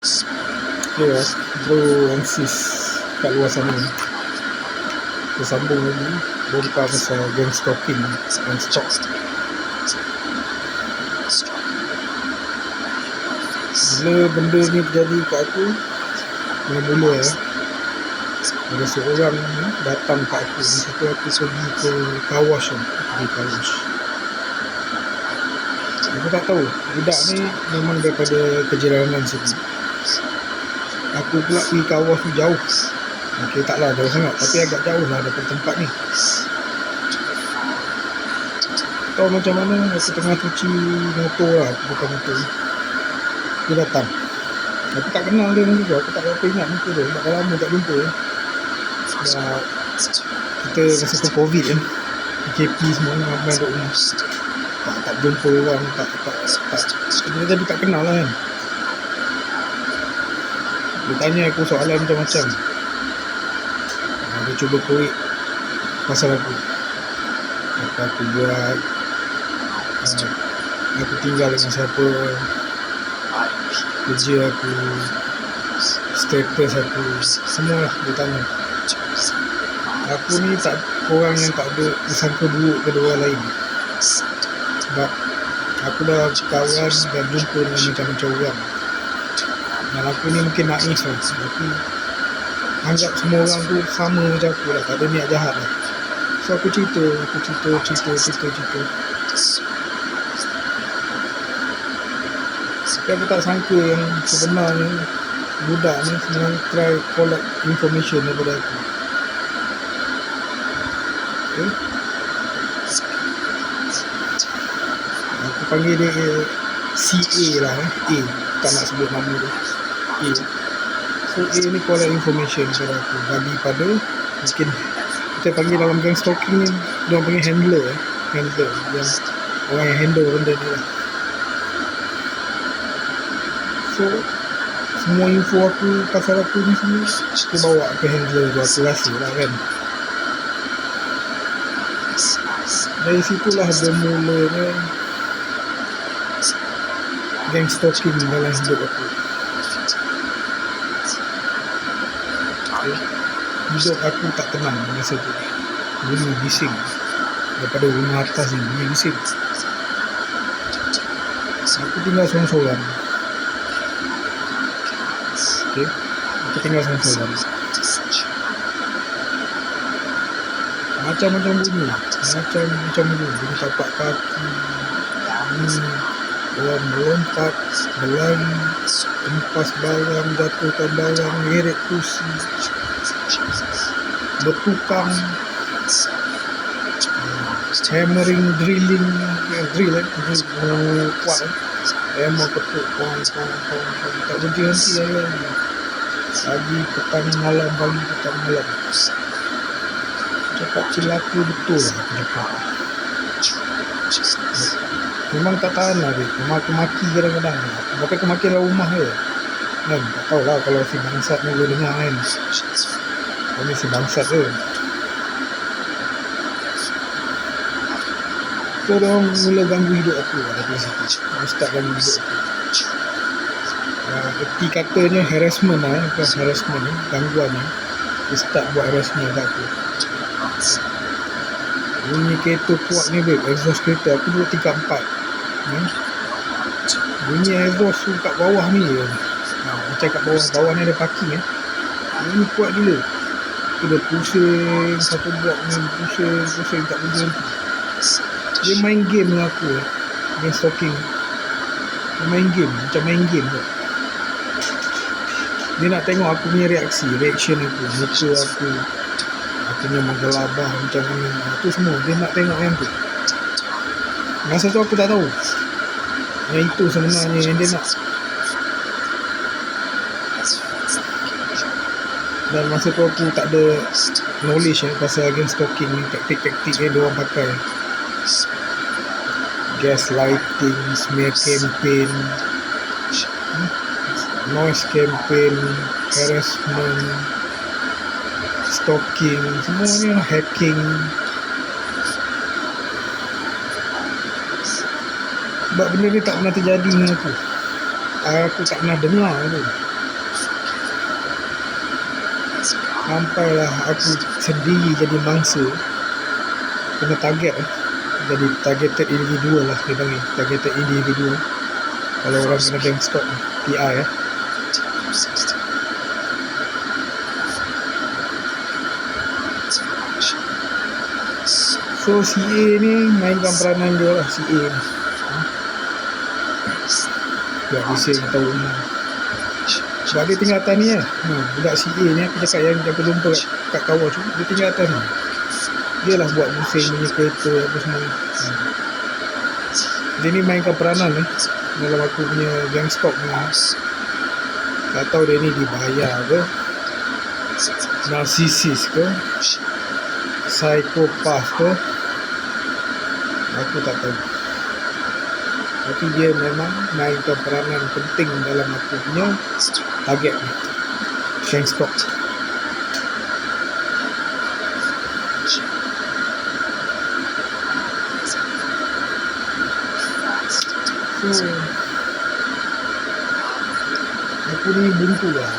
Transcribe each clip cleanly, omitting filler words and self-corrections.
Ya, bro and sis kat luar sana, tersambung lagi bongkar pasal gang stalking dan stalk. Bila benda ni terjadi kat aku, mula-mula ada seorang datang kat aku. Masa tu aku pergi ke Kawash di Kawash. Aku tak tahu, budak ni memang daripada kejiranan sini. Aku pula pergi Kawash tu jauh. Okay, taklah jauh sangat, tapi agak jauh lah daripada tempat ni. Tahu macam mana, aku tengah cuci motor lah, bukan motor. Dia datang. Aku tak kenal dia juga, aku tak berapa ingat muka dia. Dah lama tak jumpa. Dah, kita masa tu Covid kan, PKP semua, main kat rumah. Tak jumpa orang, tak dia jadi tak kenal lah kan. Dia tanya aku soalan macam-macam. Dia cuba korek pasal aku, apa aku buat, aku tinggal dengan siapa, kerja aku, status aku, semualah dia tanya. Aku ni tak orang yang tak ada sangka buruk pada orang lain, sebab aku dah kawan dan jumpa dengan macam-macam orang. Dan aku ni mungkin naif lah, aku anggap semua orang tu sama macam aku lah, tak ada niat jahat lah. So aku cerita. Tapi aku tak sangka yang sebenarnya budak ni sebenarnya try collect information daripada aku. Okay. Aku panggil dia CA lah, A, tak nak sebut nama dia, A. So A ni collect information daripada aku, bagi pada, mungkin kita panggil dalam gang stalking ni, dia orang panggil handler yang orang yang handle benda ni lah. So semua info aku pasal aku ni semua aku bawa ke handler tu, aku rasa lah kan. Dari situlah bermulanya gang stalking dalam hidup aku. Okay. Hidup aku tak tenang masa tu. Bunyi bising daripada rumah atas ni, bunyi bising. Aku tinggal seorang-seorang. Okay. Aku tinggal seorang-seorang. Macam-macam bunyi. Macam-macam bunyi tapak kaki, bunyi orang melompat, berlari, empas barang, jatuhkan barang, ngeret kursi, bertukang, hammering, drilling, drill kuat, hammer ketuk, tak berhenti lah. Pagi petang malam, cakap celaka betul lah aku cakap. Memang tak tahan lah dia, memang aku maki kadang-kadang, bahkan aku maki dalam rumah je kan. Tak tahulah kalau si bangsat ni boleh dengar kan, kami si bangsat je. So dia orang mula ganggu hidup aku lah dari situ. Dia start ganggu hidup aku. Erti katanya harassment lah, bukan harassment ni, gangguan ni. Dia start buat harassment kat aku. Bunyi kereta kuat ni babe, exhaust kereta aku duduk tingkat 4. Bunyi exhaust tu kat bawah ni je. Macam kat bawah ni ada parking bunyi kuat gila. Aku dah pusing satu blok ni, pusing tak berhenti. Dia main game dengan aku game stalking. Dia main game, macam main game tu. Dia nak tengok aku punya reaction aku, muka aku punya menggelabah macam mana, tu semua dia nak tengok yang tu. Masa tu aku tak tahu yang itu sebenarnya yang dia nak. Dan masa tu aku tak ada knowledge pasal gang stalking ni, taktik-taktik yang diorang pakai, gaslighting, smear campaign, noise campaign, harassment, stalking, semua ni lah, hacking. Sebab benda ni tak pernah terjadi dengan aku. Aku tak pernah dengar tu. sampailah aku sendiri jadi mangsa, kena target jadi targeted individual lah dia panggil, targeted individual kalau orang kena bank stop PI So CA ni mainkan peranan dia lah, CA ni buat bising atau rumah. Sebab dia tinggal atas ni lah. Budak CA ni aku cakap yang aku jumpa kat kawal tu, dia tinggal atas ni. Dia lah buat bising punya kereta apa semua. Dia ni mainkan peranan ni dalam aku punya gangstop ni. Tak tahu dia ni dibayar ke, narsisis ke, psikopat ke, aku tak tahu. Tapi dia memang mainkan peranan penting dalam aku punya target ni, gangstop. So aku ni buntu lah.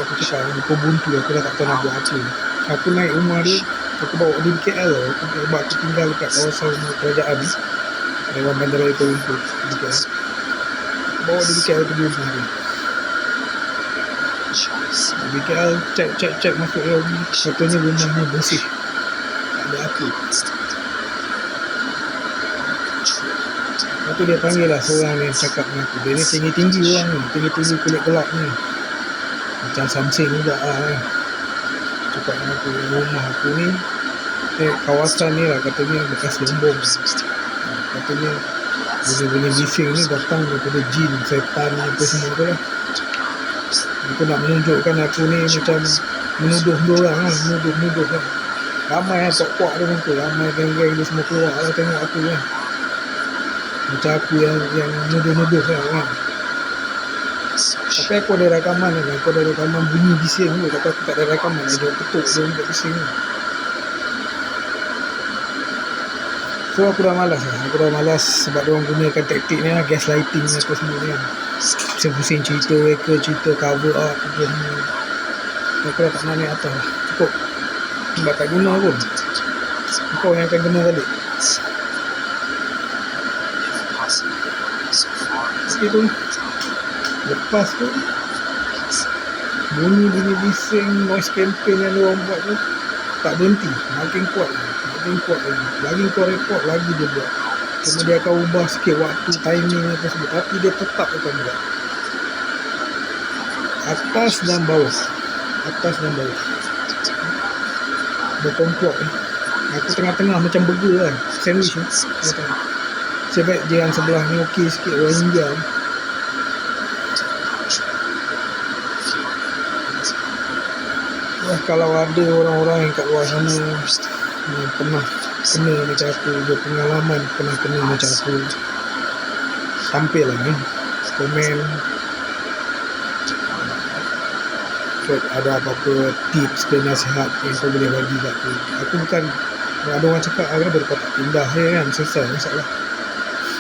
Aku cakap aku buntu, aku dah tak tahu nak buat apa. Aku naik rumah dia, aku bawa dia di KL. Aku tinggal dekat kawasan kerajaan ni, lewat Bandaraya Kuala Lumpur di KL. Bawa dia di KL pergi rumah dia. Di KL cek masuk dalam, katanya rumah ni bersih, tak ada api. Lepas tu dia panggil lah seorang yang cakap dengan aku. Dia ni tinggi-tinggi orang ni, tinggi-tinggi kulit gelap ni, macam Samsing juga lah. Cakap dengan aku, rumah aku ni kawasan ni lah katanya bekas lembong. Katanya bunyi-bunyi bising ni datang daripada jin, setan apa semua tu lah. Aku nak menunjukkan aku ni macam menuduh diorang lah, menuduh lah. Ramai lah puak-puak dia macam tu, ramai geng-geng dia semua keluar lah tengok aku lah. Macam aku yang nuduh-nuduh lah kan. Tapi aku ada rakaman kan, aku ada rakaman bunyi bising tu. Tapi aku tak ada rakaman, dia ketuk dia untuk bising tu. So aku dah malas lah, sebab diorang gunakan taktik ni lah, gaslighting apa semua ni kan. Pusing-pusing cerita mereka, cerita cover up apa semua. Aku dah tak nak naik atas lah, cukup. Sebab tak guna pun, kau yang akan kena balik. Itu lepas tu bunyi bising noise campaign yang diorang buat tu tak berhenti, makin kuat lagi kau rekod lagi dia buat. Cuma dia akan ubah sikit waktu, timing apa semua, tapi dia tetap akan buat. Atas dan bawah berkomplot aku tengah-tengah macam burger kan, sandwich ni. Sebab jiran sebelah ni okey sikit, orang India ni. Kalau ada orang-orang yang kat luar sana yang pernah kena macam aku, dia pengalaman pernah kena macam aku, tampil lah ni, komen. Ada apa-apa tips ke nasihat yang kau boleh bagi kat aku. Aku bukan, ada orang cakap kenapa kau tak pindah kan, selesai masalah.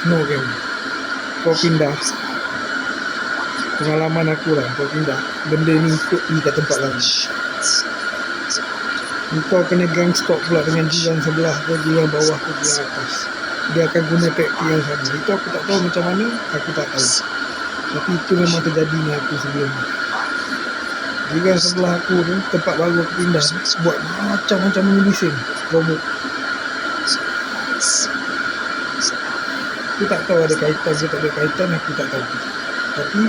No kan, kau pindah, pengalaman aku lah, kau pindah, benda ni ikut pergi kat tempat lain. Kau kena gang stop pula dengan jiran sebelah ke, jiran bawah ke, jiran atas. Dia akan guna taktik yang sama. Itu aku tak tahu macam mana, aku tak tahu. Tapi itu memang terjadi dengan aku sebelum ni. Jiran sebelah aku tu, tempat baru aku pindah, buat macam-macam bising, robot. Aku tak tahu ada kaitan ke tak ada kaitan, aku tak tahu. Tapi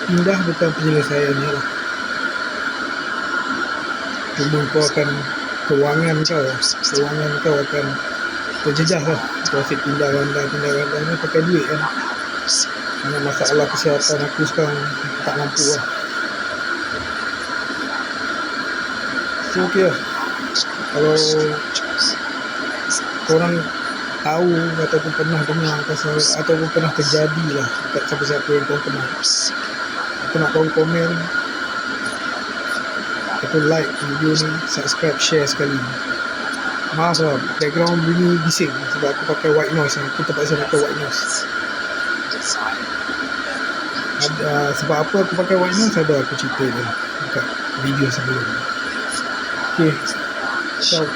pindah bukan penyelesaiannya lah. Cuma kau akan, kewangan kau akan terjejah lah. Kau asyik pindah gandang ni pakai duit kan. Dengan masalah kesihatan aku sekarang tak mampu lah. So okey lah, kalau korang tahu ataupun pernah dengar pasal, ataupun pernah terjadi lah dekat siapa-siapa yang korang kenal, aku nak korang komen atau like video ni, subscribe, share sekali. Maaf lah background bunyi bising sebab aku pakai white noise, aku terpaksa pakai white noise. Sebab apa aku pakai white noise, ada aku cerita je dekat video sebelum ni. Okey. Ciao.